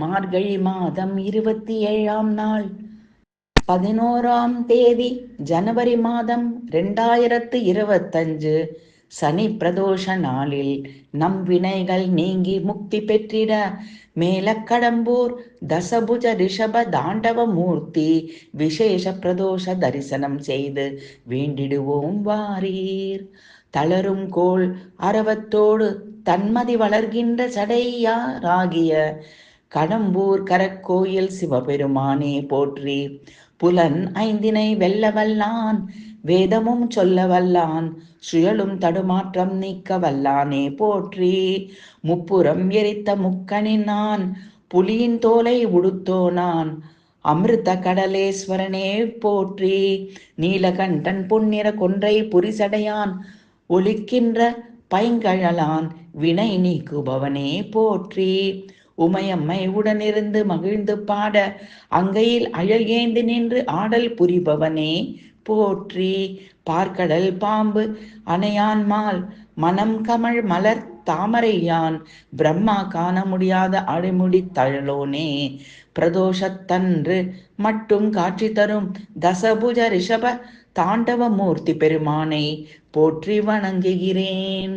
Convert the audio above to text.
மார்கழி மாதம் 27ஆம் நாள் 11ஆம் தேதி ஜனவரி மாதம் 2025 சனி பிரதோஷ நாளில் நம் வினைகள் நீங்கி முக்தி பெற்றிட மேலக்கடம்பூர் தசபுஜ ரிஷப தாண்டவ மூர்த்தி விசேஷ பிரதோஷ தரிசனம் செய்து வேண்டிடுவோம் வாரீர். தளரும் கோள் அரவத்தோடு தன்மதி வளர்கின்ற சடையாராகிய கடம்பூர் கரக்கோயில் சிவபெருமானே போற்றி. புலன் ஐந்தினை வெல்ல வல்லான், வேதமும் சொல்ல வல்லான், சுழலும் தடுமாற்றம் நீக்க வல்லானே போற்றி. முப்புறம் எரித்த முக்கணினான், புலியின் தோலை உடுத்தோனான், அமிர்த கடலேஸ்வரனே போற்றி. நீலகண்டன் பொன்னிற கொன்றை புரிசடையான், ஒலிக்கின்ற பைங்கழலான், வினை நீக்குபவனே போற்றி. உமையம்மை உடனிருந்து மகிழ்ந்து பாட அங்கையில் அழல் ஏந்து நின்று ஆடல் புரிபவனே போற்றி. பார்க்கடல் பாம்பு அணையான்மால் மனம் கமழ் மலர் தாமரையான், பிரம்மா காண முடியாத அடிமுடி தழலோனே பிரதோஷத்தன்று மட்டும் காட்சி தரும் தசபுஜ ரிஷப தாண்டவ மூர்த்தி பெருமானை போற்றி வணங்குகிறேன்.